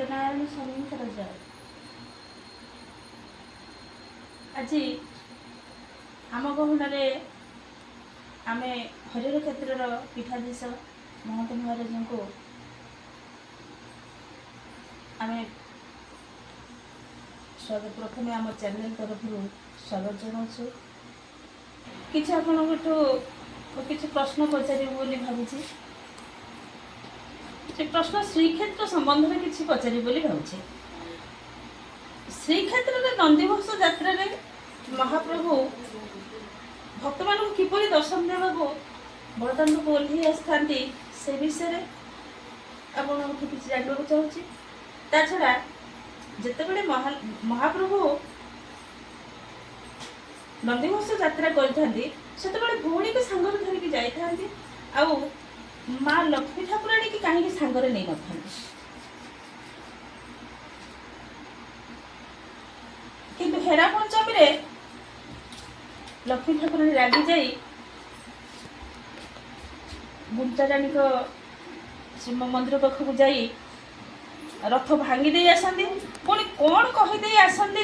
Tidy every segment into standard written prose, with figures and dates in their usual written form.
ସତ୍ୟନାରାୟଣ ସ୍ୱାମୀଙ୍କର ଜୟ। ଆଜି ଆମ ଗହଣରେ ଆମେ ହରିହର କ୍ଷେତ୍ରର ପୀଠାଧୀଶ ମହନ୍ତ ମହାରାଜଙ୍କୁ ଆମେ ପ୍ରଥମେ ଆମ ଚ୍ୟାନେଲ ତରଫରୁ ସ୍ୱାଗତ ଜଣାଉଛୁ। କିଛି ଆପଣଙ୍କଠୁ କିଛି ପ୍ରଶ୍ନ ପଚାରିବୁ ବୋଲି ଭାବୁଛି। ସେ ପ୍ରଶ୍ନ ଶ୍ରୀକ୍ଷେତ୍ର ସମ୍ବନ୍ଧରେ କିଛି ପଚାରିବୁ ବୋଲି ଭାବୁଛି। ଶ୍ରୀକ୍ଷେତ୍ରରେ ନନ୍ଦିଘୋଷ ଯାତ୍ରାରେ ମହାପ୍ରଭୁ ଭକ୍ତମାନଙ୍କୁ କିପରି ଦର୍ଶନ ଦେବାକୁ ବଡ଼ଦାଣ୍ଡକୁ ଓହ୍ଲେଇ ଆସିଥାନ୍ତି ସେ ବିଷୟରେ ଆପଣଙ୍କଠୁ କିଛି ଜାଣିବାକୁ ଚାହୁଁଛି। ତା ଛଡ଼ା ଯେତେବେଳେ ମହାପ୍ରଭୁ ନନ୍ଦିଘୋଷ ଯାତ୍ରା କରିଥାନ୍ତି ସେତେବେଳେ ଭଉଣୀକୁ ସାଙ୍ଗରେ ଧରିକି ଯାଇଥାନ୍ତି, ଆଉ ମା ଲକ୍ଷ୍ମୀ ଠାକୁରାଣୀକି କାହିଁକି ସାଙ୍ଗରେ ନେଇନଥାନ୍ତି? କିନ୍ତୁ ହେରା ପଞ୍ଚମୀରେ ଲକ୍ଷ୍ମୀ ଠାକୁରାଣୀ ରାଗି ଯାଇ ଗୁଣ୍ଡିଚାରାଣୀଙ୍କ ଶ୍ରୀମନ୍ଦିର ପାଖକୁ ଯାଇ ରଥ ଭାଙ୍ଗି ଦେଇ ଆସନ୍ତି। ପୁଣି କ'ଣ କହିଦେଇ ଆସନ୍ତି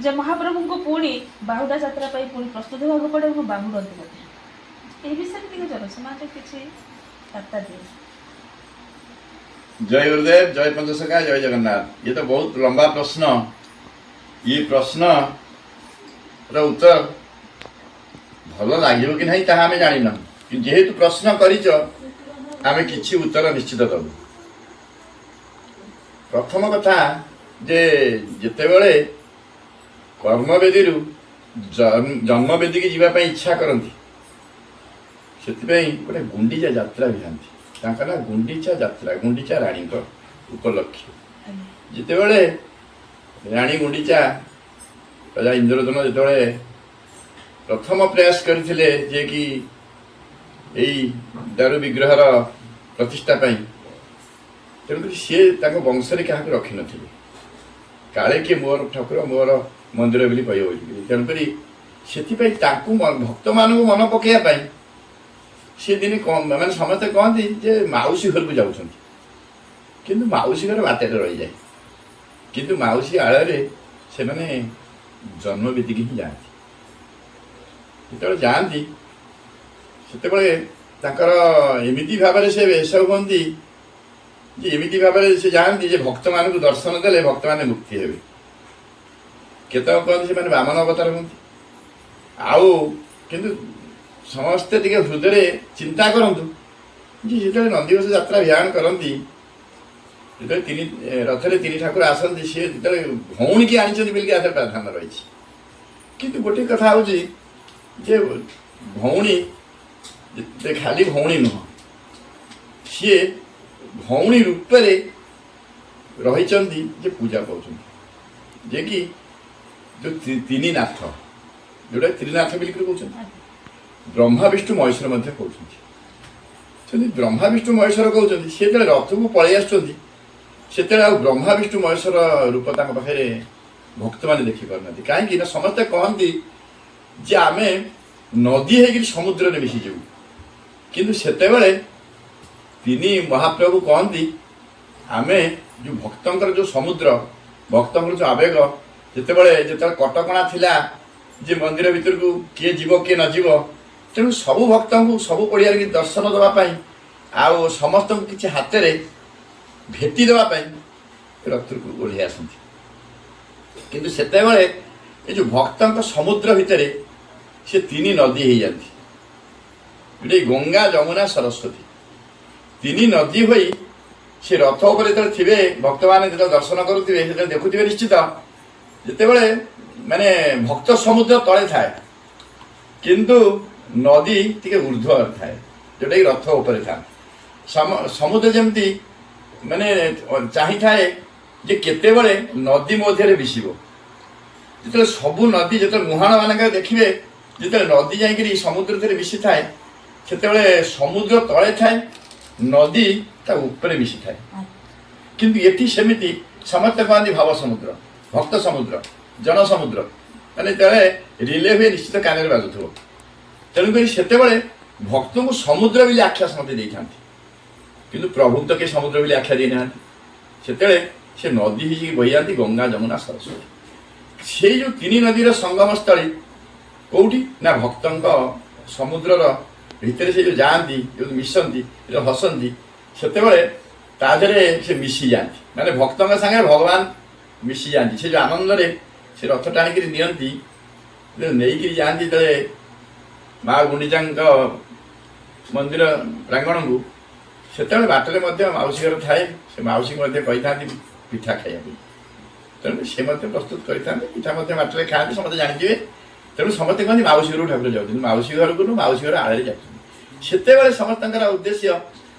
ଯେ ମହାପ୍ରଭୁଙ୍କୁ ପୁଣି ବାହୁଡ଼ା ଯାତ୍ରା ପାଇଁ ପୁଣି ପ୍ରସ୍ତୁତ ହେବାକୁ ପଡ଼େ ଏବଂ ବାହୁଡ଼ନ୍ତି ମଧ୍ୟ। ଏହି ବିଷୟରେ ଟିକେ ଜନସମାଜରେ କିଛି ବାର୍ତ୍ତା ଦିଏ। जय गुरुदेव, जय पंचसखा, जय जगन्नाथ। ये तो बहुत लंबा प्रश्न। ये प्रश्न उत्तर भल लगे कि नहीं ताहा आमे जानिना, जेहेतु प्रश्न करिच आमे किछि उत्तर निश्चित दबु। प्रथम कथा जे जेतेबेले कर्मवेदी जन्मवेदी की जीवा इच्छा करती से गोटे गुंडीचा यात्रा भी थाती। ना गुंडीचा यात्रा, गुंडीचा राणी उपलक्ष्य। जितेबले राणी गुंडीचा राजा इंद्रदन जो प्रथम प्रयास करते जे कि यही दारू विग्रहर प्रतिष्ठा तेणुक सी वंशरे क्या रखी नी काले किए मोर ठाकुर मोर मंदिर बोली कह तेणुक से भक्त मान मन पकड़ा सी दिन मैंने समस्ते कहती जे माउसी घर को जाऊँ कि माउसी घर बाटे रही जाए कि माउसी आड़े से मैंने जन्मवेदी की ही जाती। जो जाती से एमती भाव से वेश हुई एमती भाव से जाती जे भक्त मान को दर्शन देले भक्त मैंने मुक्ति हे। केत कहते से बामन अवतार हूँ आउ किंतु समस्ते टे हृदय चिंता करूँ जो नंदिघोष यात्रा भियान करती जो रथरे तीन ठाकुर आसती सी जो भौणी की आनी बोलिक प्राधान्य रही। किंतु गोटे कथा हूँ जे भौणी खाली भौणी नुह सी भौणी रूप रही पूजा पाँच जे कि जो तीन नाथ जोटा त्रिनाथ बोलिक कहते ब्रह्मा विष्णु महेश्वर कहते। ब्रह्मा विष्णु महेश्वर कहते सी जो रथ को पलि आसुँच से ब्रह्मा विष्णु महेश्वर रूप पाखे भक्त मैंने देखिपार ना कहीं समस्ते कहती जे आम नदी हो समुद्र में मिशीजु किंतु सेतेबेले तीन महाप्रभु कहती आम जो भक्तर जो समुद्र भक्तर जो आवेग जितेबाला जो कटकणा थिला जे मंदिर भीतर को किए जीव किए न जीव तेणु सबु भक्त को सबु पड़िया दर्शन देवाई आउ समस्त किसी हाथ में भेटी देवाई रथ को ओह्लि आसती। किंतु सेतेबेले ये जो भक्त समुद्र भितर से तीन नदी हो जाती जोटे गंगा जमुना सरस्वती तीन नदी हो से रथ उपर थे भक्त मैंने जो दर्शन करुवे देखुवे निश्चित जितेबाला माने भक्त समुद्र तले थाए किंतु नदी टी ऊर्ध्व थाए जोटा कि रथ उपर था समुद्र जमती माने चाही थाए जे केतेबेले नदी मध्य मिशिब जो सबू नदी जो मुहाण मान देखिए जो नदी जाकि समुद्र थे मिशी थाए से समुद्र तले थाए नदी ता ऊपर मिशी थाए। किंतु ये सेमती समस्त कहती भाव समुद्र भक्त समुद्र जन समुद्र माने रिले हुए निश्चित कान बाजुव तेणुक से भक्त को समुद्र बोली आख्या समझे देते କିନ୍ତୁ ପ୍ରଭୁ ତ କିଏ ସମୁଦ୍ର ବୋଲି ଆଖ୍ୟା ଦେଇନାହାନ୍ତି। ସେତେବେଳେ ସେ ନଦୀ ହେଇକି ବହିଯାଆନ୍ତି ଗଙ୍ଗା ଯମୁନା ସରସ୍ୱତୀ। ସେଇ ଯେଉଁ ତିନି ନଦୀର ସଙ୍ଗମସ୍ଥଳୀ କେଉଁଠି ନା ଭକ୍ତଙ୍କ ସମୁଦ୍ରର ଭିତରେ ସେ ଯେଉଁ ଯାଆନ୍ତି, ଯେଉଁ ମିଶନ୍ତି, ଯେଉଁ ହସନ୍ତି, ସେତେବେଳେ ତା ଦେହରେ ସେ ମିଶିଯାଆନ୍ତି, ମାନେ ଭକ୍ତଙ୍କ ସାଙ୍ଗରେ ଭଗବାନ ମିଶିଯାଆନ୍ତି। ସେ ଯେଉଁ ଆନନ୍ଦରେ ସେ ରଥ ଟାଣିକିରି ନିଅନ୍ତି, ନେଇକିରି ଯାଆନ୍ତି ଯେତେବେଳେ ମା ଗୁଣ୍ଡିଚାଙ୍କ ମନ୍ଦିର ପ୍ରାଙ୍ଗଣକୁ, ସେତେବେଳେ ବାଟରେ ମଧ୍ୟ ମାଉସୀ ଘର ଥାଏ। ସେ ମାଉସୀକୁ ମଧ୍ୟ କହିଥାନ୍ତି ପିଠା ଖାଇବା ପାଇଁ, ତେଣୁ ସେ ମଧ୍ୟ ପ୍ରସ୍ତୁତ କରିଥାନ୍ତି। ପିଠା ମଧ୍ୟ ବାଟରେ ଖାଆନ୍ତି, ସମସ୍ତେ ଜାଣିଥିବେ। ତେଣୁ ସମସ୍ତେ କହନ୍ତି ମାଉସୀ ଘରକୁ ଠାକୁର ଯାଉଛନ୍ତି, ମାଉସୀ ଘରକୁ ନୁହଁ, ମାଉସୀ ଘର ଆଳରେ ଯାଉଛନ୍ତି। ସେତେବେଳେ ସମସ୍ତଙ୍କର ଉଦ୍ଦେଶ୍ୟ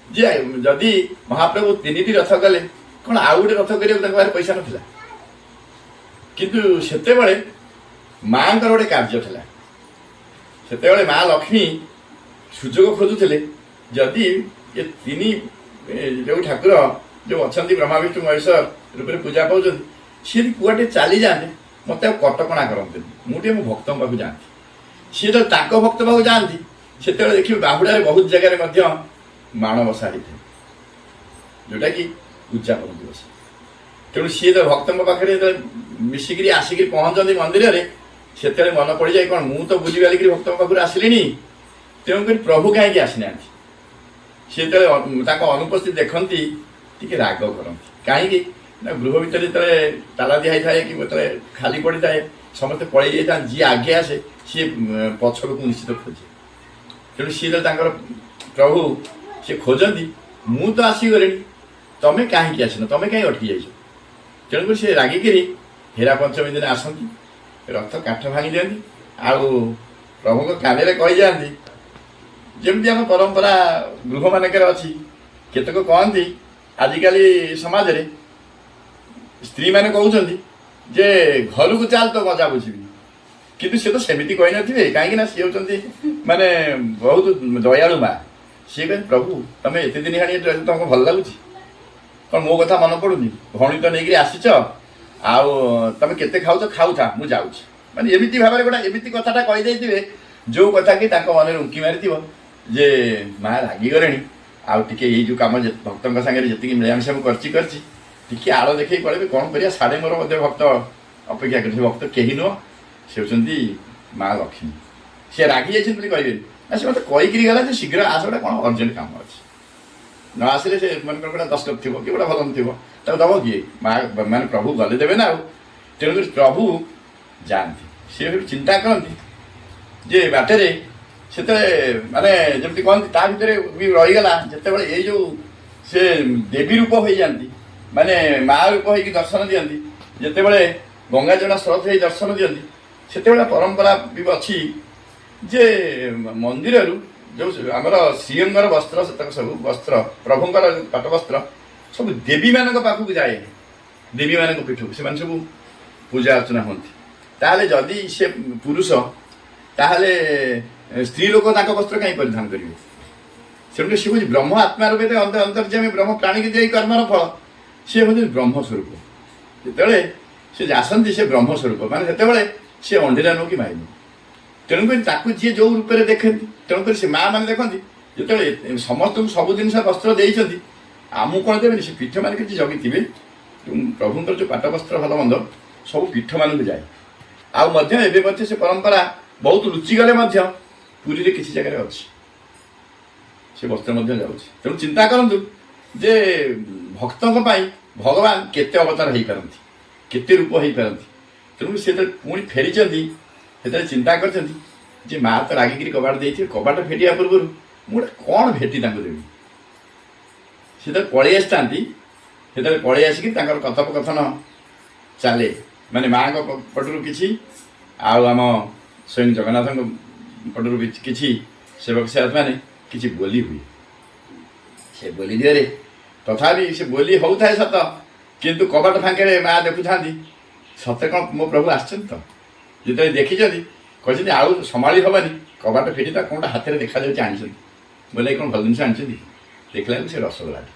ଯେ ଯଦି ମହାପ୍ରଭୁ 3ଟି ରଥ କଲେ, କ'ଣ ଆଉ ଗୋଟେ ରଥ କରିବାକୁ ତାଙ୍କ ପାଖରେ ପଇସା ନଥିଲା? କିନ୍ତୁ ସେତେବେଳେ ମାଙ୍କର ଗୋଟେ କାର୍ଯ୍ୟ ଥିଲା। ସେତେବେଳେ ମା ଲକ୍ଷ୍ମୀ ସୁଯୋଗ ଖୋଜୁଥିଲେ, ଯଦି ଏ 3 ଯେଉଁ ଠାକୁର ଯେଉଁ ଅଛନ୍ତି ବ୍ରହ୍ମା ବିଷ୍ଣୁ ମହେଶ୍ୱର ରୂପରେ ପୂଜା ପାଉଛନ୍ତି, ସିଏ ଯଦି କୁଆଡ଼େ ଚାଲିଯାଆନ୍ତେ ମୋତେ ଆଉ କଟକଣା କରନ୍ତିନି, ମୁଁ ଟିକେ ମୋ ଭକ୍ତଙ୍କ ପାଖକୁ ଯାଆନ୍ତି। ସିଏ ଯେତେବେଳେ ତାଙ୍କ ଭକ୍ତ ପାଖକୁ ଯାଆନ୍ତି, ସେତେବେଳେ ଦେଖିବେ ବାହୁଡ଼ାରେ ବହୁତ ଜାଗାରେ ମଧ୍ୟ ମାଣବସା ହେଇଥାଏ, ଯେଉଁଟାକି ଉଦ୍ଯାପନ ଦିବସ। ତେଣୁ ସିଏ ତ ଭକ୍ତଙ୍କ ପାଖରେ ଯେତେବେଳେ ମିଶିକିରି ଆସିକିରି ପହଞ୍ଚନ୍ତି ମନ୍ଦିରରେ, ସେତେବେଳେ ମନେ ପଡ଼ିଯାଏ କ'ଣ ମୁଁ ତ ବୁଲିବାଲିକିରି ଭକ୍ତଙ୍କ ପାଖରୁ ଆସିଲିଣି, ତେଣୁକରି ପ୍ରଭୁ କାହିଁକି ଆସିନାହାନ୍ତି? ସେ ଯେତେବେଳେ ତାଙ୍କ ଅନୁପସ୍ଥିତି ଦେଖନ୍ତି ଟିକେ ରାଗ କରନ୍ତି। କାହିଁକି ନା ଗୃହ ଭିତରେ ଯେତେବେଳେ ତାଲା ଦିଆ ହେଇଥାଏ କି ଯେତେବେଳେ ଖାଲି ପଡ଼ିଥାଏ, ସମସ୍ତେ ପଳେଇ ଯାଇଥାନ୍ତି, ଯିଏ ଆଗେ ଆସେ ସିଏ ପଛକୁ ନିଶ୍ଚିତ ଖୋଜେ। ତେଣୁ ସିଏ ଯେତେବେଳେ ତାଙ୍କର ପ୍ରଭୁ ସେ ଖୋଜନ୍ତି, ମୁଁ ତ ଆସିଗଲିଣି, ତମେ କାହିଁକି ଆସିନ, ତମେ କାହିଁକି ଅଟକି ଯାଇଛ? ତେଣୁକରି ସେ ରାଗିକିରି ହେରା ପଞ୍ଚମୀ ଦିନ ଆସନ୍ତି, ରଥ କାଠ ଭାଙ୍ଗି ଦିଅନ୍ତି, ଆଉ ପ୍ରଭୁଙ୍କ କାନରେ କହିଯାଆନ୍ତି, ଯେମିତି ଆମ ପରମ୍ପରା ଗୃହମାନଙ୍କରେ ଅଛି। କେତେକ କହନ୍ତି ଆଜିକାଲି ସମାଜରେ ସ୍ତ୍ରୀମାନେ କହୁଛନ୍ତି ଯେ ଘରକୁ ଚାଲ ତ ମଜା ବୁଝିବି, କିନ୍ତୁ ସେ ତ ସେମିତି କହିନଥିବେ, କାହିଁକି ନା ସିଏ ହେଉଛନ୍ତି ମାନେ ବହୁତ ଦୟାଳୁ ମା। ସିଏ କହିଲେ ପ୍ରଭୁ ତମେ ଏତେ ଦିନ ହେଲାଣି ତମକୁ ଭଲ ଲାଗୁଛି, କ'ଣ ମୋ କଥା ମନେ ପଡ଼ୁନି? ଭଉଣୀ ତ ନେଇକିରି ଆସିଛ, ଆଉ ତମେ କେତେ ଖାଉଛ ଖାଉଥା, ମୁଁ ଯାଉଛି। ମାନେ ଏମିତି ଭାବରେ ଗୋଟେ ଏମିତି କଥାଟା କହିଦେଇଥିବେ, ଯେଉଁ କଥା କି ତାଙ୍କ ମନରେ ଉଙ୍କି ମାରିଥିବ ଯେ ମା ରାଗିଗଲେଣି, ଆଉ ଟିକେ ଏଇ ଯେଉଁ କାମ ଭକ୍ତଙ୍କ ସାଙ୍ଗରେ ଯେତିକି ମିଳାମିଶା ମୁଁ କରିଛି ଟିକେ ଆଳ ଦେଖେଇ ପଳେଇବେ, କ'ଣ କରିବା? ସାଡ଼େ ମୋର ମଧ୍ୟ ଭକ୍ତ ଅପେକ୍ଷା କରିছে। ଭକ୍ତ କେହି ନୁହଁ, ସେ ହେଉଛନ୍ତି ମା ଲକ୍ଷ୍ମୀ। ସେ ରାଗି ଯାଇଛନ୍ତି ବୋଲି କହିବେନି, ନା ସେ ମୋତେ କହିକିରି ଗଲା ଯେ ଶୀଘ୍ର ଆସ, ଗୋଟେ କ'ଣ ଅର୍ଜେଣ୍ଟ କାମ ଅଛି। ନ ଆସିଲେ ସେ ମନେକର ଗୋଟେ ଦସ୍ତଖତ ଥିବ କି ଗୋଟେ ଭଲ ଥିବ, ତାକୁ ଦେବ କିଏ? ମା ମାନେ ପ୍ରଭୁ ଗଲେ ଦେବେ ନା। ଆଉ ତେଣୁକରି ପ୍ରଭୁ ଯାଆନ୍ତି, ସେ ଚିନ୍ତା କରନ୍ତି ଯେ ବାଟରେ ସେତେବେଳେ ମାନେ ଯେମିତି କହନ୍ତି ତା ଭିତରେ ବି ରହିଗଲା, ଯେତେବେଳେ ଏଇ ଯେଉଁ ସେ ଦେବୀ ରୂପ ହୋଇଯାଆନ୍ତି, ମାନେ ମା ରୂପ ହେଇକି ଦର୍ଶନ ଦିଅନ୍ତି, ଯେତେବେଳେ ଗଙ୍ଗା ଯମୁନା ସ୍ରୋତ ହେଇ ଦର୍ଶନ ଦିଅନ୍ତି, ସେତେବେଳେ ପରମ୍ପରା ବି ଅଛି ଯେ ମନ୍ଦିରରୁ ଯେଉଁ ଆମର ଶ୍ରୀଅଙ୍ଗର ବସ୍ତ୍ର, ସେତକ ସବୁ ବସ୍ତ୍ର, ପ୍ରଭୁଙ୍କର ପାଟ ବସ୍ତ୍ର ସବୁ ଦେବୀମାନଙ୍କ ପାଖକୁ ଯାଏ, ଦେବୀମାନଙ୍କ ପୀଠକୁ ସେମାନେ ସବୁ ପୂଜା ଅର୍ଚ୍ଚନା ହୁଅନ୍ତି। ତାହେଲେ ଯଦି ସେ ପୁରୁଷ, ତାହେଲେ ସ୍ତ୍ରୀ ଲୋକ ତାଙ୍କ ବସ୍ତ୍ର କାହିଁ ପରିଧାନ କରିବେ? ସେମିତି ସେ ହେଉଛି ବ୍ରହ୍ମ ଆତ୍ମା ରୂପେ ଅନ୍ତର୍ଯାମୀ ବ୍ରହ୍ମ ପ୍ରାଣୀକି ଦେଇ କର୍ମର ଫଳ। ସେ ହେଉଛନ୍ତି ବ୍ରହ୍ମସ୍ୱରୂପ। ଯେତେବେଳେ ସେ ଆସନ୍ତି ସେ ବ୍ରହ୍ମସ୍ୱରୂପ, ମାନେ ସେତେବେଳେ ସେ ଅଣ୍ଡିରା ନୁହଁ କି ମାଇ ନୁହଁ। ତେଣୁକରି ତାକୁ ଯିଏ ଯେଉଁ ରୂପରେ ଦେଖନ୍ତି, ତେଣୁକରି ସେ ମା ମାନେ ଦେଖନ୍ତି ଯେତେବେଳେ ସମସ୍ତଙ୍କୁ ସବୁ ଜିନିଷ ବସ୍ତ୍ର ଦେଇଛନ୍ତି, ଆମକୁ କ'ଣ ଦେବେନି? ସେ ପୀଠମାନେ କିଛି ଜଗିଥିବେ, ପ୍ରଭୁଙ୍କର ଯେଉଁ ପାଟ ବସ୍ତ୍ର ଭଲ ମନ୍ଦ ସବୁ ପୀଠମାନଙ୍କୁ ଯାଏ। ଆଉ ମଧ୍ୟ ଏବେ ମଧ୍ୟ ସେ ପରମ୍ପରା ବହୁତ ଲୁଚିଗଲେ ମଧ୍ୟ ପୁରୀରେ କିଛି ଜାଗାରେ ଅଛି, ସେ ବସ୍ତ୍ର ମଧ୍ୟ ଯାଉଛି। ତେଣୁ ଚିନ୍ତା କରନ୍ତୁ ଯେ ଭକ୍ତଙ୍କ ପାଇଁ ଭଗବାନ କେତେ ଅବତାର ହେଇପାରନ୍ତି, କେତେ ରୂପ ହେଇପାରନ୍ତି। ତେଣୁ ସେ ଯେତେବେଳେ ପୁଣି ଫେରିଛନ୍ତି, ସେତେବେଳେ ଚିନ୍ତା କରିଛନ୍ତି ଯେ ମା ତ ରାଗିକିରି କବାଟ ଦେଇଥିବେ, କବାଟ ଫେଟିବା ପୂର୍ବରୁ ମୁଁ ଗୋଟେ କ'ଣ ଭେଟି ତାଙ୍କୁ ଦେବି। ସେତେବେଳେ ପଳେଇ ଆସିଥାନ୍ତି, ସେତେବେଳେ ପଳେଇ ଆସିକି ତାଙ୍କର କଥୋପକଥନ ଚାଲେ, ମାନେ ମାଆଙ୍କ ପଟରୁ କିଛି, ଆଉ ଆମ ସ୍ୱୟଂ ଜଗନ୍ନାଥଙ୍କ ପଟରୁ କିଛି ସେବକ ସେବକମାନେ କିଛି ବୋଲି ହୁଏ। ସେ ବୋଲି ଦିହରେ ତଥାପି ସେ ବୋଲି ହେଉଥାଏ ସତ, କିନ୍ତୁ କବାଟ ଫାଙ୍କରେ ମା ଦେଖୁଥାନ୍ତି ସତେ କ'ଣ ମୋ ପ୍ରଭୁ ଆସିଛନ୍ତି ତ। ଯେତେବେଳେ ଦେଖିଛନ୍ତି କହିଛନ୍ତି ଆଉ ସମ୍ଭାଳି ହେବନି, କବାଟ ଫିଟି ତା କ'ଣଟା ହାତରେ ଦେଖାଯାଉଛି ଆଣିଛନ୍ତି, ବୋଲେ କ'ଣ ଭଲ ଜିନିଷ ଆଣିଛନ୍ତି? ଦେଖିଲା ବେଳକୁ ସେ ରସଗୋଲାଟି,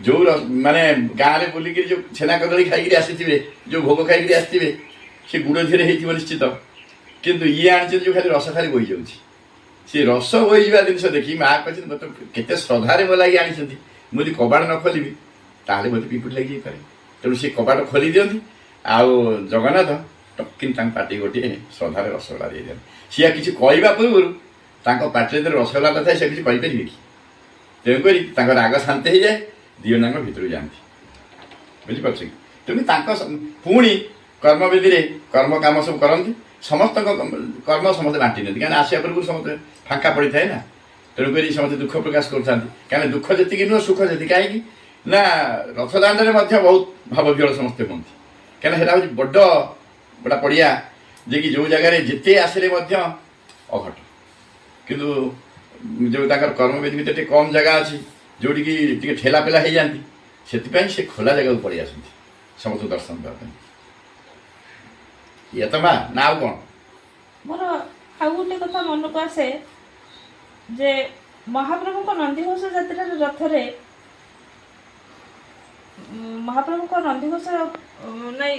ଯେଉଁ ମାନେ ଗାଁରେ ବୁଲିକିରି ଯେଉଁ ଛେନା କଦଳୀ ଖାଇକିରି ଆସିଥିବେ, ଯେଉଁ ଭୋଗ ଖାଇକିରି ଆସିଥିବେ, ସେ ଗୁଡ଼ ଧିରେ ହେଇଥିବ ନିଶ୍ଚିତ, କିନ୍ତୁ ଇଏ ଆଣିଛନ୍ତି ଯେଉଁ ଖାଲି ରସ ଖାଲି ବୋହିଯାଉଛି। ସେ ରସ ବୋହିଯିବା ଜିନିଷ ଦେଖି ମା କହିଛନ୍ତି ମୋତେ କେତେ ଶ୍ରଦ୍ଧାରେ ମୋ ଲାଗି ଆଣିଛନ୍ତି, ମୁଁ ଯଦି କବାଟ ନ ଖୋଲିବି ତାହେଲେ ମୋତେ ପିମ୍ପୁଡ଼ି ଲାଗିଯାଇପାରେ। ତେଣୁ ସେ କବାଟ ଖୋଲି ଦିଅନ୍ତି ଆଉ ଜଗନ୍ନାଥ ଟକିନ୍ ତାଙ୍କ ପାଟି ଗୋଟିଏ ଶ୍ରଦ୍ଧାରେ ରସଗୋଲା ଦେଇଦିଅନ୍ତି। ସିଏ କିଛି କହିବା ପୂର୍ବରୁ ତାଙ୍କ ପାଟିରେ ଯେତେବେଳେ ରସଗୋଲା ଥାଏ ସେ କିଛି କହିପାରିବେ କି? ତେଣୁକରି ତାଙ୍କ ରାଗ ଶାନ୍ତ ହେଇଯାଏ, ଦିଅ ଜଣଙ୍କ ଭିତରକୁ ଯାଆନ୍ତି। ବୁଝିପାରୁଛ କି? ତେଣୁ ତାଙ୍କ ପୁଣି କର୍ମବିଧିରେ କର୍ମ କାମ ସବୁ କରନ୍ତି, ସମସ୍ତଙ୍କ କର୍ମ ସମସ୍ତେ ବାଣ୍ଟି ନିଅନ୍ତି, କାହିଁକିନା ଆସିବା ପୂର୍ବରୁ ସମସ୍ତେ ଫାଙ୍କା ପଡ଼ିଥାଏ ନା। ତେଣୁକରି ସମସ୍ତେ ଦୁଃଖ ପ୍ରକାଶ କରୁଥାନ୍ତି, କାହିଁକିନା ଦୁଃଖ ଯେତିକି ନୁହଁ ସୁଖ ସେତିକି। କାହିଁକି ନା ରଥଦାଣ୍ଡରେ ମଧ୍ୟ ବହୁତ ଭାବ ବିହଳ ସମସ୍ତେ ହୁଅନ୍ତି, କାହିଁକିନା ସେଇଟା ହେଉଛି ବଡ଼ ଗୋଟା ପଡ଼ିଆ, ଯିଏକି ଯେଉଁ ଜାଗାରେ ଯେତେ ଆସିଲେ ମଧ୍ୟ ଅଘଟ। କିନ୍ତୁ ଯେଉଁ ତାଙ୍କର କର୍ମବିଧି ଭିତରେ ଟିକେ କମ୍ ଜାଗା ଅଛି, ଯେଉଁଠିକି ଟିକେ ଠେଲା ପେଲା ହେଇଯାନ୍ତି, ସେଥିପାଇଁ ସେ ଖୋଲା ଜାଗାକୁ ପଳେଇ ଆସନ୍ତି ସମସ୍ତଙ୍କୁ ଦର୍ଶନ ଦେବା ପାଇଁ। ଇଏ ତ ମା ନା ଆଉ କ'ଣ? ମୋର ଆଉ ଗୋଟେ କଥା ମନକୁ ଆସେ ଯେ ମହାପ୍ରଭୁଙ୍କ ନନ୍ଦିଘୋଷ ଯାତ୍ରାର ରଥରେ ମହାପ୍ରଭୁଙ୍କ ନନ୍ଦିଘୋଷ ନାଇଁ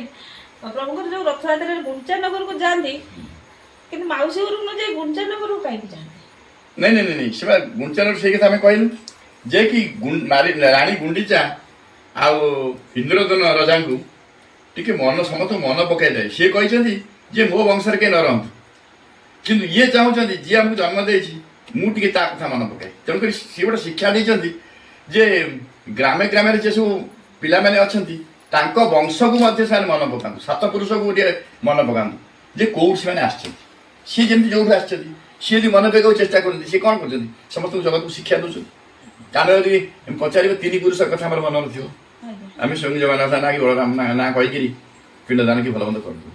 ପ୍ରଭୁଙ୍କର ଯେଉଁ ରଥଯାତ୍ରାରେ ଗୁଣ୍ଡିଚାନଗରକୁ ଯାଆନ୍ତି, କିନ୍ତୁ ମାଉସୀ ଘରକୁ ନ ଯାଇ ଗୁଣ୍ଡିଚାନଗରକୁ କାହିଁକି ଯାଆନ୍ତି? ନାଇଁ ନାଇଁ ନାଇଁ ସେ ଗୁଣ୍ଡିଚାନଗର ସେଇ କଥା ଆମେ କହିଲୁ ଯେ କି ରାଣୀ ଗୁଣ୍ଡିଚା ଆଉ ଇନ୍ଦ୍ରଦନ ରଜାଙ୍କୁ ଟିକେ ସମସ୍ତଙ୍କୁ ମନ ପକାଇଥାଏ। ସିଏ କହିଛନ୍ତି ଯେ ମୋ ବଂଶରେ କେହି ନ ରହନ୍ତୁ, କିନ୍ତୁ ଇଏ ଚାହୁଁଛନ୍ତି ଯିଏ ଆମକୁ ଜନ୍ମ ଦେଇଛି ମୁଁ ଟିକେ ତା କଥା ମନେ ପକାଏ। ତେଣୁକରି ସିଏ ଗୋଟେ ଶିକ୍ଷା ଦେଇଛନ୍ତି ଯେ ଗ୍ରାମେ ଗ୍ରାମରେ ଯେ ସବୁ ପିଲାମାନେ ଅଛନ୍ତି ତାଙ୍କ ବଂଶକୁ ମଧ୍ୟ ସେମାନେ ମନେ ପକାନ୍ତୁ, ସାତ ପୁରୁଷକୁ ଟିକେ ମନେ ପକାନ୍ତୁ ଯେ କେଉଁଠି ସେମାନେ ଆସିଛନ୍ତି। ସିଏ ଯେମିତି ଯେଉଁଠୁ ଆସିଛନ୍ତି ସିଏ ଯଦି ମନେ ପକାଇବାକୁ ଚେଷ୍ଟା କରନ୍ତି, ସିଏ କ'ଣ କରୁଛନ୍ତି? ସମସ୍ତଙ୍କୁ ଜଗତକୁ ଶିକ୍ଷା ଦେଉଛନ୍ତି। ଆମେ ଯଦି ପଚାରିବେ ତିନି ପୁରୁଷ କଥା ଆମର ମନେ ନଥିବ, ଆମେ ସ୍ୱୟଂ ଜଗନ୍ନାଥ ନା କି ବଳରାମ ନା କହିକିରି ପିଣ୍ଡଦାନ କି ଭଲ ମନ୍ଦ କରିଦେବୁ।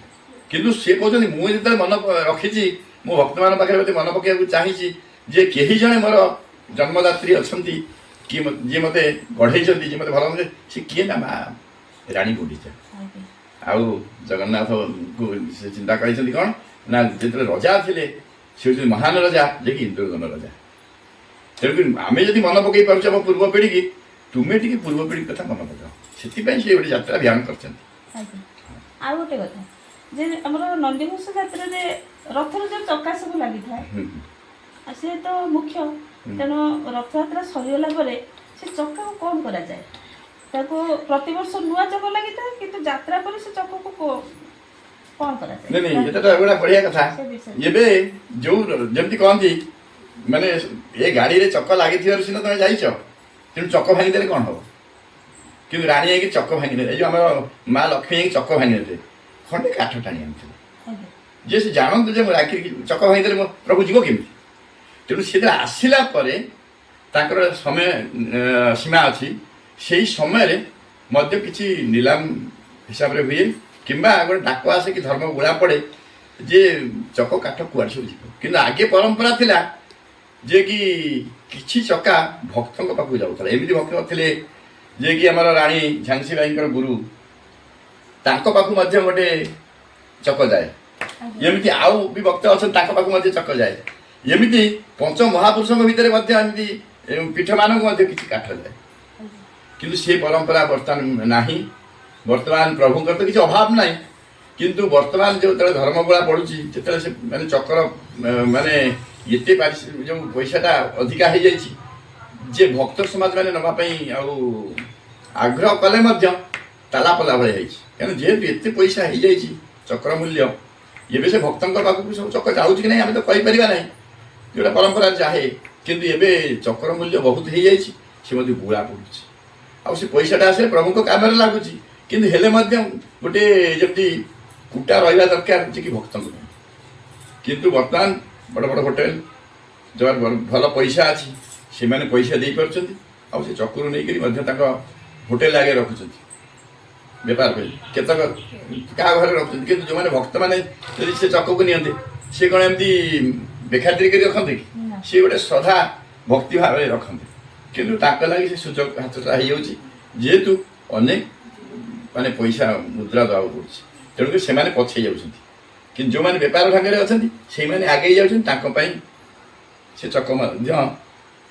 କିନ୍ତୁ ସିଏ କହୁଛନ୍ତି ମୁଁ ଯେତେବେଳେ ମନେ ରଖିଛି, ମୋ ଭକ୍ତମାନଙ୍କ ପାଖରେ ମୋତେ ମନେ ପକାଇବାକୁ ଚାହିଁଛି ଯେ କେହି ଜଣେ ମୋର ଜନ୍ମଦାତ୍ରୀ ଅଛନ୍ତି, କିଏ ଯିଏ ମୋତେ ଗଢ଼େଇଛନ୍ତି, ଯିଏ ମୋତେ ଭଲ ମନ୍ଦ, ସେ କିଏ ନା ମା ରାଣୀ ଗୁଣ୍ଡିଚା। ଆଉ ଜଗନ୍ନାଥଙ୍କୁ ସେ ଚିନ୍ତା କରିଛନ୍ତି କ'ଣ ନା ଯେତେବେଳେ ରଜା ଥିଲେ ସେ ହେଉଛନ୍ତି ମହାନ ରଜା, ଯିଏକି ଇନ୍ଦ୍ରଦନ ରଜା। ତେଣୁକରି ଆମେ ଯଦି ମନେ ପକାଇ ପାରୁଛୁ ଆମ ପୂର୍ବ ପିଢ଼ିକି, ତୁମେ ଟିକେ ପୂର୍ବ ପିଢ଼ି କଥା ମନେ ପକାଅ, ସେଥିପାଇଁ ସେ ଗୋଟେ ଯାତ୍ରା ବିହାନ କରିଛନ୍ତି। ଆଉ ଗୋଟେ କଥା ଯେ ଆମର ନନ୍ଦିଘୋଷ ଯାତ୍ରାରେ ରଥର ଯେଉଁ ଚକା ସବୁ ଲାଗିଥାଏ ସେ ତ ମୁଖ୍ୟ, ତେଣୁ ରଥଯାତ୍ରା ସରିଗଲା ପରେ ସେ ଚକାକୁ କ'ଣ କରାଯାଏ? ତାକୁ ପ୍ରତିବର୍ଷ ନୂଆ ଚକ ଲାଗିଥାଏ, କିନ୍ତୁ ଯାତ୍ରା ପରେ ସେ ଚକକୁ କ'ଣ କରାଯାଏ? ନାଇଁ ନାଇଁ ଏଟା ଗୋଟେ ବଢ଼ିଆ କଥା। ଏବେ ଯେଉଁ ଯେମିତି କହନ୍ତି ମାନେ ଏ ଗାଡ଼ିରେ ଚକ ଲାଗିଥିବାରୁ ସିନା ତମେ ଯାଇଛ, ତେଣୁ ଚକ ଭାଙ୍ଗିଦେଲେ କ'ଣ ହେବ? କିନ୍ତୁ ରାଣୀ ହେଇକି ଚକ ଭାଙ୍ଗିଦେଲେ, ଏଇ ଯେଉଁ ଆମର ମା ଲକ୍ଷ୍ମୀ ହେଇକି ଚକ ଭାଙ୍ଗିଦେଲେ, ଖଣ୍ଡେ କାଠ ଟାଣି ଆଣିଥିଲେ ଯେ ସେ ଜାଣନ୍ତୁ ଯେ ମୁଁ ରାକ୍ଷୀ ଚକ ଭାଙ୍ଗିଦେଲେ ମୋ ପ୍ରଭୁ ଯିବ କେମିତି। ତେଣୁ ସେ ଯେତେବେଳେ ଆସିଲା ପରେ ତାଙ୍କର ସମୟ ସୀମା ଅଛି, ସେଇ ସମୟରେ ମଧ୍ୟ କିଛି ନିଲାମ ହିସାବରେ ହୁଏ, କିମ୍ବା ଗୋଟେ ଡାକ ଆସେ କି ଧର୍ମ ଗୁଳା ପଡ଼େ ଯେ ଚକ କାଠ କୁଆଡ଼େ ସବୁ ଯିବ। କିନ୍ତୁ ଆଗେ ପରମ୍ପରା ଥିଲା ଯେ କି କିଛି ଚକା ଭକ୍ତଙ୍କ ପାଖକୁ ଯାଉଥିଲା। ଏମିତି ଭକ୍ତ ଥିଲେ ଯେ କି ଆମର ରାଣୀ ଝାନ୍ସୀ ବାଈଙ୍କର ଗୁରୁ, ତାଙ୍କ ପାଖକୁ ମଧ୍ୟ ଗୋଟେ ଚକ ଯାଏ। ଏମିତି ଆଉ ବି ଭକ୍ତ ଅଛନ୍ତି ତାଙ୍କ ପାଖକୁ ମଧ୍ୟ ଚକ ଯାଏ। ଏମିତି ପଞ୍ଚ ମହାପୁରୁଷଙ୍କ ଭିତରେ ମଧ୍ୟ ଏମିତି ପୀଠମାନଙ୍କୁ ମଧ୍ୟ କିଛି କାଠ ଯାଏ। କିନ୍ତୁ ସେ ପରମ୍ପରା ବର୍ତ୍ତମାନ ନାହିଁ। ବର୍ତ୍ତମାନ ପ୍ରଭୁଙ୍କର ତ କିଛି ଅଭାବ ନାହିଁ, କିନ୍ତୁ ବର୍ତ୍ତମାନ ଯେତେବେଳେ ଧର୍ମଗୁଳା ପଡ଼ୁଛି, ଯେତେବେଳେ ସେ ମାନେ ଚକର ମାନେ ଏତେ ଯେଉଁ ପଇସାଟା ଅଧିକା ହେଇଯାଇଛି ଯେ ଭକ୍ତ ସମାଜ ମାନେ ନେବା ପାଇଁ ଆଉ ଆଗ୍ରହ କଲେ ମଧ୍ୟ ତାଲା ପଲା ଭଳିଆ ହେଇଛି। କାରଣ ଯେହେତୁ ଏତେ ପଇସା ହେଇଯାଇଛି ଚକ୍ର ମୂଲ୍ୟ, ଏବେ ସେ ଭକ୍ତଙ୍କ ପାଖକୁ ସବୁ ଚକ ଯାଉଛି କି ନାହିଁ ଆମେ ତ କହିପାରିବା ନାହିଁ, ଯେଉଁଟା ପରମ୍ପରାରେ ଯାଏ। କିନ୍ତୁ ଏବେ ଚକ୍ର ମୂଲ୍ୟ ବହୁତ ହେଇଯାଇଛି, ସେ ମଧ୍ୟ ଗୁଳା ପଡ଼ୁଛି। ଆଉ ସେ ପଇସାଟା ଆସିଲେ ପ୍ରଭୁଙ୍କ କାମରେ ଲାଗୁଛି, କିନ୍ତୁ ହେଲେ ମଧ୍ୟ ଗୋଟେ ଯେମିତି କୁଟା ରହିବା ଦରକାର ଯେ କି ଭକ୍ତଙ୍କ ପାଇଁ। କିନ୍ତୁ ବର୍ତ୍ତମାନ ବଡ଼ ବଡ଼ ହୋଟେଲ ଯାହାର ଭଲ ପଇସା ଅଛି ସେମାନେ ପଇସା ଦେଇପାରୁଛନ୍ତି, ଆଉ ସେ ଚକରୁ ନେଇକରି ମଧ୍ୟ ତାଙ୍କ ହୋଟେଲ ଆଗେ ରଖୁଛନ୍ତି ବେପାର ପାଇଁ, କେତେକ କାହା ଘରେ ରଖୁଛନ୍ତି। କିନ୍ତୁ ଯେଉଁମାନେ ଭକ୍ତମାନେ ଯଦି ସେ ଚକକୁ ନିଅନ୍ତି, ସେ କ'ଣ ଏମିତି ବେଖାତିରି କରି ରଖନ୍ତି କି? ସିଏ ଗୋଟେ ଶ୍ରଦ୍ଧା ଭକ୍ତି ଭାବରେ ରଖନ୍ତି। କିନ୍ତୁ ତାଙ୍କ ଲାଗି ସେ ସୁଯୋଗ ହାତଟା ହେଇଯାଉଛି, ଯେହେତୁ ଅନେକ ମାନେ ପଇସା ମୁଦ୍ରା ଦେବାକୁ ପଡ଼ୁଛି, ତେଣୁକରି ସେମାନେ ପଛେଇ ଯାଉଛନ୍ତି। କିନ୍ତୁ ଯେଉଁମାନେ ବେପାର ଭାଙ୍ଗରେ ଅଛନ୍ତି ସେଇମାନେ ଆଗେଇ ଯାଉଛନ୍ତି, ତାଙ୍କ ପାଇଁ ସେ ଚକ ମଧ୍ୟ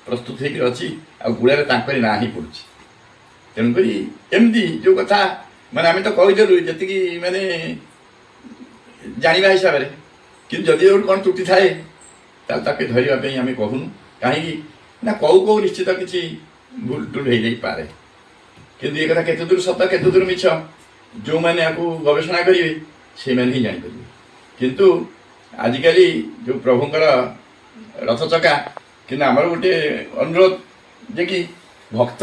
ପ୍ରସ୍ତୁତ ହେଇକି ଅଛି, ଆଉ ଗୁଡ଼ାରେ ତାଙ୍କରି ନାଁ ହିଁ ପଡ଼ୁଛି। ତେଣୁକରି ଏମିତି ଯେଉଁ କଥା ମାନେ ଆମେ ତ କହିଦେଲୁ ଯେତିକି ମାନେ ଜାଣିବା ହିସାବରେ, କିନ୍ତୁ ଯଦି ଗୋଟେ କ'ଣ ତ୍ରୁଟି ଥାଏ ତାହେଲେ ତାকে ଧରିବା ପାଇଁ ଆମେ କହୁନୁ। କାହିଁକି ନା କେଉଁ ନିଶ୍ଚିତ କିଛି ଭୁଲ ଟୁଲ ହେଇଯାଇପାରେ, କିନ୍ତୁ ଏ କଥା କେତେ ଦୂର ସତ କେତେ ଦୂର ମିଛ ଯେଉଁମାନେ ୟାକୁ ଗବେଷଣା କରିବେ ସେଇମାନେ ହିଁ ଜାଣିପାରିବେ। କିନ୍ତୁ ଆଜିକାଲି ଯେଉଁ ପ୍ରଭୁଙ୍କର ରଥ ଚକା, କିନ୍ତୁ ଆମର ଗୋଟେ ଅନୁରୋଧ ଯେ କି ଭକ୍ତ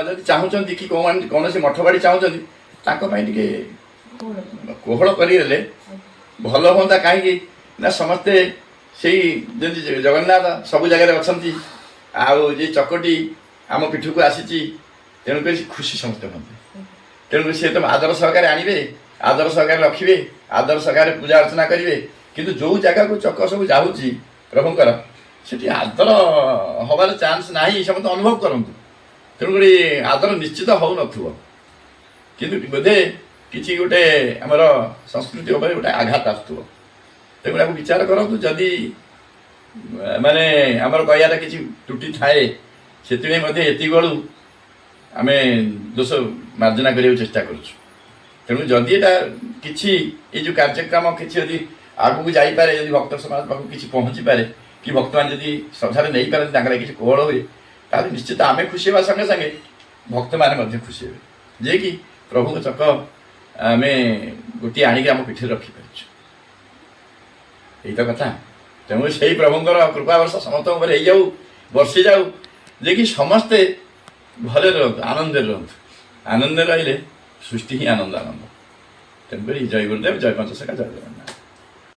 ଯଦି ଚାହୁଁଛନ୍ତି କି କୌଣସି ମଠ ବାଡ଼ି ଚାହୁଁଛନ୍ତି ତାଙ୍କ ପାଇଁ ଟିକେ କୋହଳ କରିଦେଲେ ଭଲ ହୁଅନ୍ତା। କାହିଁକି ନା ସମସ୍ତେ ସେଇ ଯେମିତି ଜଗନ୍ନାଥ ସବୁ ଜାଗାରେ ଅଛନ୍ତି, ଆଉ ଯେ ଚକଟି ଆମ ପିଠକୁ ଆସିଛି, ତେଣୁକରି ଖୁସି ସମସ୍ତେ ହୁଅନ୍ତି। ତେଣୁକରି ସେ ତ ଆଦର ସହକାରେ ଆଣିବେ, ଆଦର ସହକାରେ ରଖିବେ, ଆଦର ସହକାରେ ପୂଜା ଅର୍ଚ୍ଚନା କରିବେ। କିନ୍ତୁ ଯେଉଁ ଜାଗାକୁ ଚକ ସବୁ ଯାଉଛି ପ୍ରଭୁଙ୍କର, ସେଠି ଆଦର ହବାର ଚାନ୍ସ ନାହିଁ, ସମସ୍ତେ ଅନୁଭବ କରନ୍ତୁ। ତେଣୁକରି ଆଦର ନିଶ୍ଚିତ ହେଉନଥିବ, କିନ୍ତୁ ବୋଧେ କିଛି ଗୋଟେ ଆମର ସଂସ୍କୃତି ଉପରେ ଗୋଟେ ଆଘାତ ଆସୁଥିବ। ତେଣୁ ତାକୁ ବିଚାର କରନ୍ତୁ। ଯଦି ମାନେ ଆମର କହିବାଟା କିଛି ତ୍ରୁଟି ଥାଏ, ସେଥିପାଇଁ ମଧ୍ୟ ଏତିକି ବେଳୁ ଆମେ ଦୋଷ ମାର୍ଜନା କରିବାକୁ ଚେଷ୍ଟା କରୁଛୁ। ତେଣୁ ଯଦି ଏଇଟା କିଛି ଏଇ ଯେଉଁ କାର୍ଯ୍ୟକ୍ରମ କିଛି ଯଦି ଆଗକୁ ଯାଇପାରେ, ଯଦି ଭକ୍ତ ସମାଜ ପାଖକୁ କିଛି ପହଞ୍ଚିପାରେ, କି ଭକ୍ତମାନେ ଯଦି ଶ୍ରଦ୍ଧାରେ ନେଇପାରନ୍ତି, ତାଙ୍କର କିଛି କୋହଳ ହୁଏ, ତାହେଲେ ନିଶ୍ଚିତ ଆମେ ଖୁସି ହେବା ସଙ୍ଗେ ସଙ୍ଗେ ଭକ୍ତମାନେ ମଧ୍ୟ ଖୁସି ହେବେ, ଯିଏକି ପ୍ରଭୁଙ୍କ ଚକ ଆମେ ଗୋଟିଏ ଆଣିକି ଆମ ପିଠିରେ ରଖିପାରୁଛୁ। ଏଇ ତ କଥା। ତେଣୁ ସେଇ ପ୍ରଭୁଙ୍କର କୃପା ବର୍ଷ ସମସ୍ତଙ୍କ ଉପରେ ହେଇଯାଉ, ବର୍ଷି ଯାଉ, ଯିଏକି ସମସ୍ତେ ଭଲରେ ରୁହନ୍ତୁ, ଆନନ୍ଦରେ ରୁହନ୍ତୁ। ଆନନ୍ଦରେ ରହିଲେ ସୃଷ୍ଟି ହିଁ ଆନନ୍ଦ। ତେଣୁକରି ଜୟ ଗୁରୁଦେବ, ଜୟ ପଞ୍ଚସଖା, ଜୟ ଜଗନ୍ନାଥ।